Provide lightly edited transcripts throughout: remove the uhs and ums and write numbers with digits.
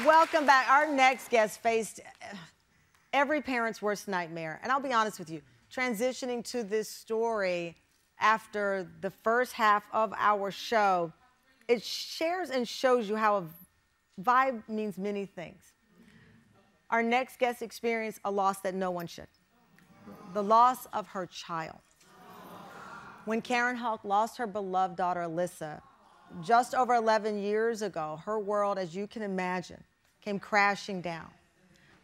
Welcome back. Our next guest faced every parent's worst nightmare. And I'll be honest with you, transitioning to this story after the first half of our show, it shares and shows you how a vibe means many things. Our next guest experienced a loss that no one should. The loss of her child. When Karen Houck lost her beloved daughter, Alyssa, just over 11 years ago, her world, as you can imagine, came crashing down.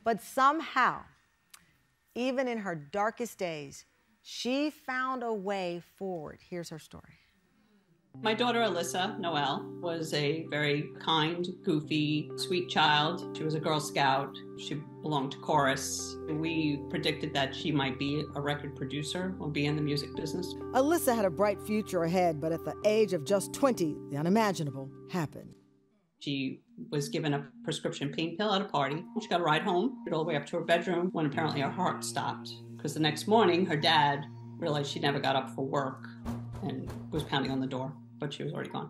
But somehow, even in her darkest days, she found a way forward. Here's her story. My daughter, Alyssa, Noelle, was a very kind, goofy, sweet child. She was a Girl Scout. She belonged to chorus. We predicted that she might be a record producer or be in the music business. Alyssa had a bright future ahead, but at the age of just 20, the unimaginable happened. She was given a prescription pain pill at a party. She got a ride home, all the way up to her bedroom, when apparently her heart stopped. Because the next morning, her dad realized she never got up for work and was pounding on the door, but she was already gone.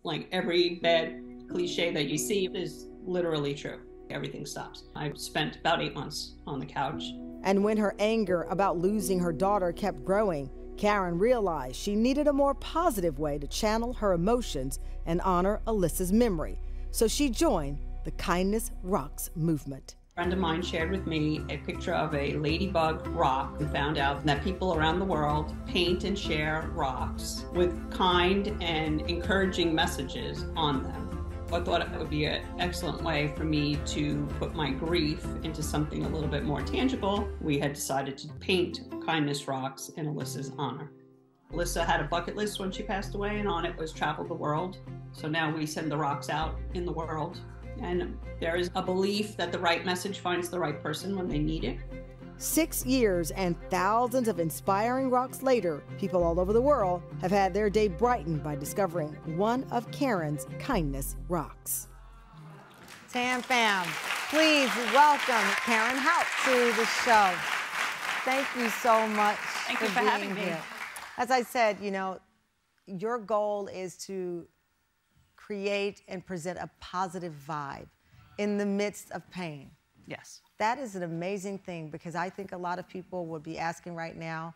Like every bad cliche that you see is literally true. Everything stops. I spent about 8 months on the couch. And when her anger about losing her daughter kept growing, Karen realized she needed a more positive way to channel her emotions and honor Alyssa's memory. So she joined the Kindness Rocks movement. A friend of mine shared with me a picture of a ladybug rock and found out that people around the world paint and share rocks with kind and encouraging messages on them. I thought it would be an excellent way for me to put my grief into something a little bit more tangible. We had decided to paint Kindness Rocks in Alyssa's honor. Alyssa had a bucket list when she passed away, and on it was travel the world. So now we send the rocks out in the world. And there is a belief that the right message finds the right person when they need it. 6 years and thousands of inspiring rocks later, people all over the world have had their day brightened by discovering one of Karen's Kindness Rocks. Tam Fam, please welcome Karen Houck to the show. Thank you so much Thank you for having me. Here. As I said, you know, your goal is to create and present a positive vibe in the midst of pain. Yes. That is an amazing thing, because I think a lot of people would be asking right now,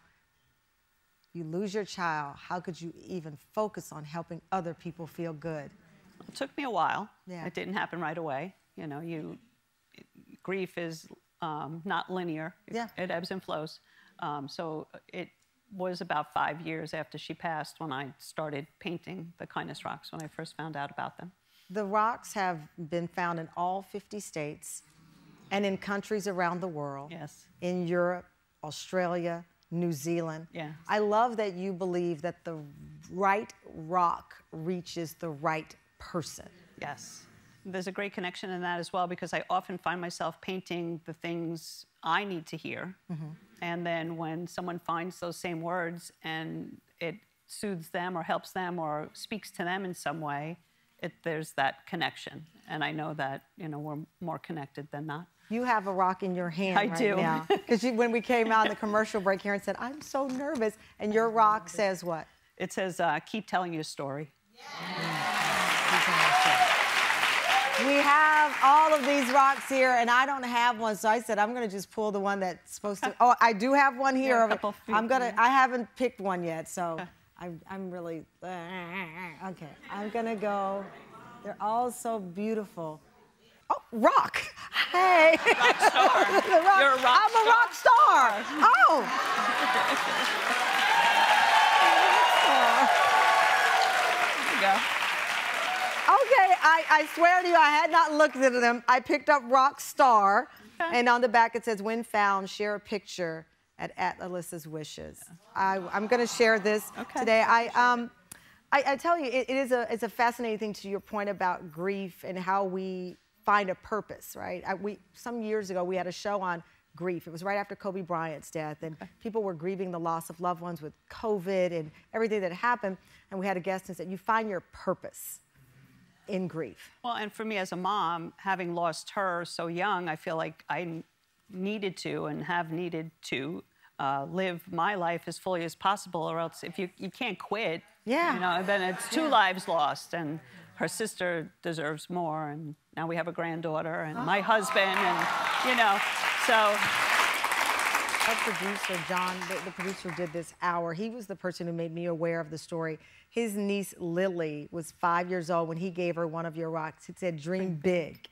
you lose your child, how could you even focus on helping other people feel good? It took me a while. Yeah. It didn't happen right away. You know, grief is not linear. Yeah. It ebbs and flows. So it was about 5 years after she passed when I started painting the Kindness Rocks, when I first found out about them. The rocks have been found in all 50 states. And in countries around the world. Yes. In Europe, Australia, New Zealand. Yes. I love that you believe that the right rock reaches the right person. Yes. There's a great connection in that as well, because I often find myself painting the things I need to hear. Mm-hmm. And then when someone finds those same words and it soothes them or helps them or speaks to them in some way, there's that connection. And I know that, you know, we're more connected than not. You have a rock in your hand right do. now. Because when we came out in the commercial break, Karen said, I'm so nervous. And your rock says what? It says, keep telling your story. We have all of these rocks here, and I don't have one, so I said I'm going to just pull the one that's supposed to. Oh, I do have one here. Yeah, a couple feet. I haven't picked one yet, so I'm really. Okay, I'm going to go. They're all so beautiful. Oh, rock. Hey. Rock star. You're a rock I'm star. a rock star. Oh. There you go. Okay, I swear to you, I had not looked at them. I picked up rock star, and on the back it says, when found, share a picture at Alyssa's wishes. I'm going to share this today. I tell you, it's a fascinating thing, to your point about grief and how we find a purpose, right? Some years ago, we had a show on grief. It was right after Kobe Bryant's death, and people were grieving the loss of loved ones with COVID and everything that happened, and we had a guest and said, you find your purpose in grief. Well, and for me as a mom, having lost her so young, I feel like I needed to and have needed to live my life as fully as possible, or else if you can't quit, yeah, you know, then it's two lives lost. And her sister deserves more, and now we have a granddaughter, and my husband, and, you know, so. Our producer, John, the producer did this hour. He was the person who made me aware of the story. His niece, Lily, was 5 years old when he gave her one of your rocks. It said, dream big.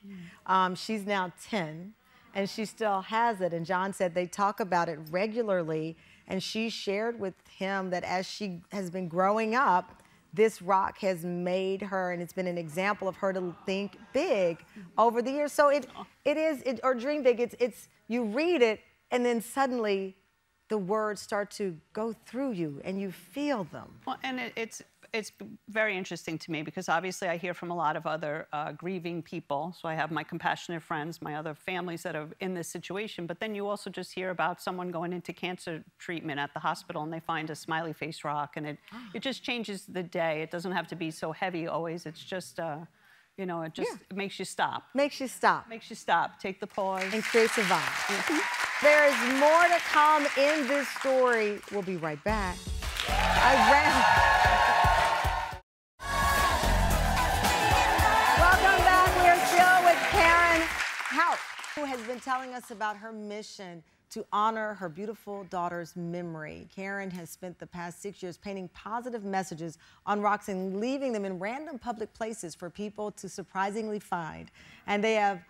She's now 10, and she still has it. And John said they talk about it regularly, and she shared with him that as she has been growing up, this rock has made her, and it's been an example of her to think big over the years. So or dream big, it's you read it, and then suddenly the words start to go through you and you feel them. Well, and it's very interesting to me because obviously I hear from a lot of other grieving people. So I have my compassionate friends, my other families that are in this situation. But then you also just hear about someone going into cancer treatment at the hospital and they find a smiley face rock, and it just changes the day. It doesn't have to be so heavy always. It's just, you know, it makes you stop. Makes you stop. Makes you stop. Take the pause. And creates a vibe. There is more to come in this story. We'll be right back. Welcome back. We are still with Karen Houck, who has been telling us about her mission to honor her beautiful daughter's memory. Karen has spent the past 6 years painting positive messages on rocks and leaving them in random public places for people to surprisingly find. And they have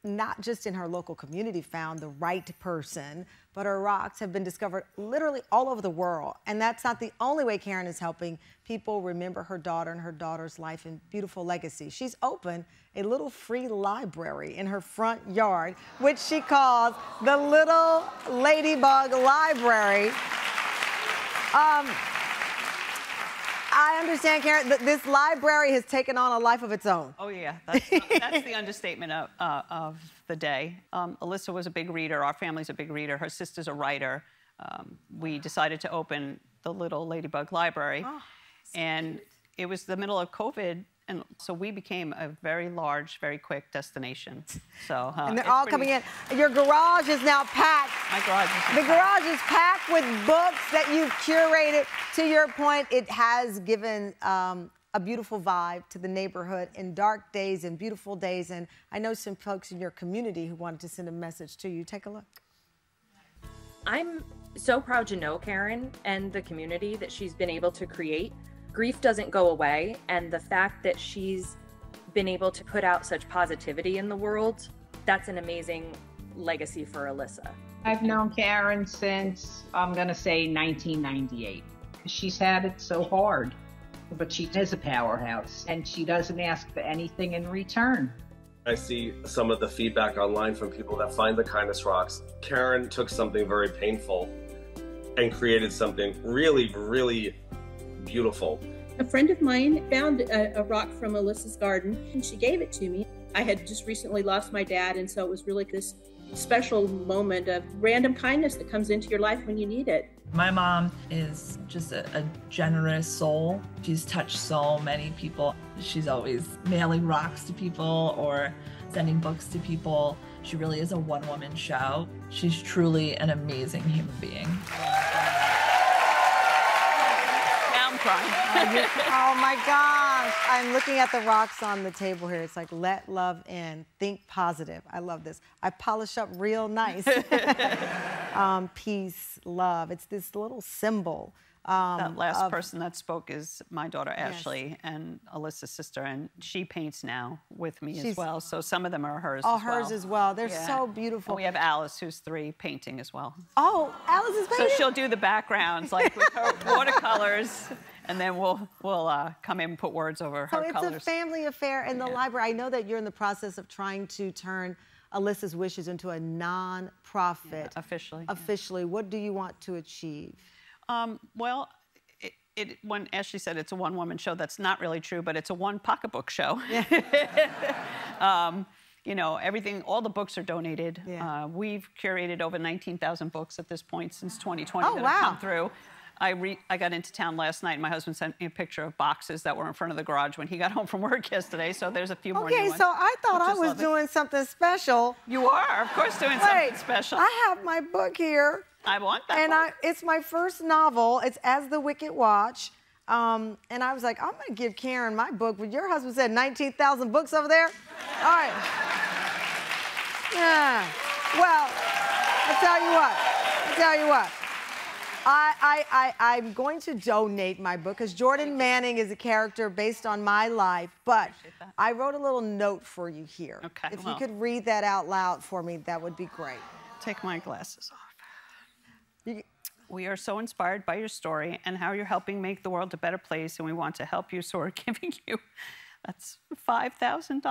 not just in her local community found the right person, but her rocks have been discovered literally all over the world. And that's not the only way Karen is helping people remember her daughter and her daughter's life and beautiful legacy. She's opened a little free library in her front yard, which she calls the Little Ladybug Library. I understand, Karen, that this library has taken on a life of its own. Oh, yeah. That's the understatement of the day. Alyssa was a big reader. Our family's a big reader. Her sister's a writer. We decided to open the Little Ladybug Library. Oh, and cute. It was the middle of COVID, and so we became a very large, very quick destination. So, and they're all coming in. Your garage is now packed. My garage is packed. The garage is packed with books that you've curated. To your point, it has given a beautiful vibe to the neighborhood in dark days and beautiful days. And I know some folks in your community who wanted to send a message to you. Take a look. I'm so proud to know Karen and the community that she's been able to create. Grief doesn't go away, and the fact that she's been able to put out such positivity in the world, that's an amazing legacy for Alyssa. I've known Karen since, I'm gonna say 1998. She's had it so hard, but she is a powerhouse, and she doesn't ask for anything in return. I see some of the feedback online from people that find the kindness rocks. Karen took something very painful and created something really, really beautiful. A friend of mine found a rock from Alyssa's garden, and she gave it to me. I had just recently lost my dad, and so it was really this special moment of random kindness that comes into your life when you need it. My mom is just a generous soul. She's touched so many people. She's always mailing rocks to people or sending books to people. She really is a one-woman show. She's truly an amazing human being. Oh my gosh. I'm looking at the rocks on the table here. It's like, let love in, think positive. I love this. I polish up real nice. Peace, love. It's this little symbol. That last person that spoke is my daughter, Ashley, and Alyssa's sister, and she paints now with me as well. So some of them are hers as well. Oh, hers as well. They're so beautiful. And we have Alice, who's 3, painting as well. Oh, Alice is painting? So she'll do the backgrounds, like with her watercolors, and then we'll come in and put words over her colors. So it's a family affair in the library. I know that you're in the process of trying to turn Alyssa's Wishes into a non-profit. Officially. Officially. What do you want to achieve? Well, when Ashley said it's a one-woman show, that's not really true, but it's a one pocketbook show. You know, everything, all the books are donated. We've curated over 19,000 books at this point since 2020 that have come through. I got into town last night, and my husband sent me a picture of boxes that were in front of the garage when he got home from work yesterday, so there's a few more new ones. Okay, so I thought I was doing something special. You are, of course, doing something special. I have my book here. I want that book. And it's my first novel. It's As the Wicked Watch. And I was like, I'm gonna give Karen my book, but your husband said 19,000 books over there. All right. Yeah. Well, I'll tell you what. I'm going to donate my book because Jordan Manning is a character based on my life, but I wrote a little note for you here. Okay. If you could read that out loud for me, that would be great. Take my glasses off. We are so inspired by your story and how you're helping make the world a better place, and we want to help you, so we're giving you, that's $5,000.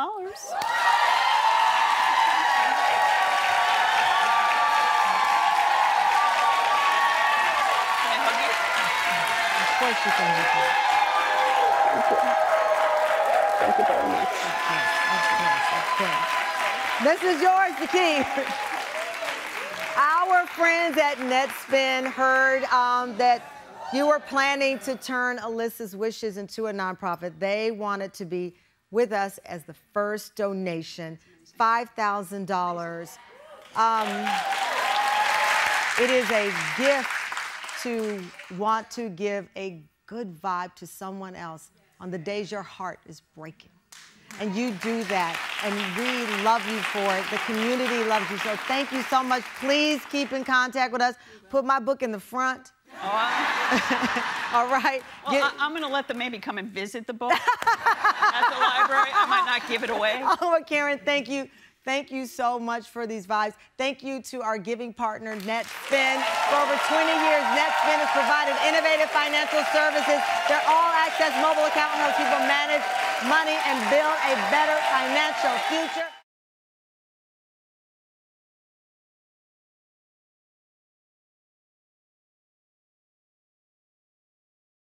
Of course you can help me. Thank you very much. Of course. This is yours, the key. Our friends at Netspin heard that you were planning to turn Alyssa's wishes into a nonprofit. They wanted to be with us as the first donation, $5,000. It is a gift to want to give a good vibe to someone else on the days your heart is breaking. And you do that, and we love you for it. The community loves you, so thank you so much. Please keep in contact with us. Put my book in the front. Oh, all right. Well, I'm going to let them maybe come and visit the book at the library. I might not give it away. Oh, Karen, thank you. Thank you so much for these vibes. Thank you to our giving partner, Netspin. For over 20 years, Netspin has provided innovative financial services. Their all-access mobile account helps people manage money and build a better financial future.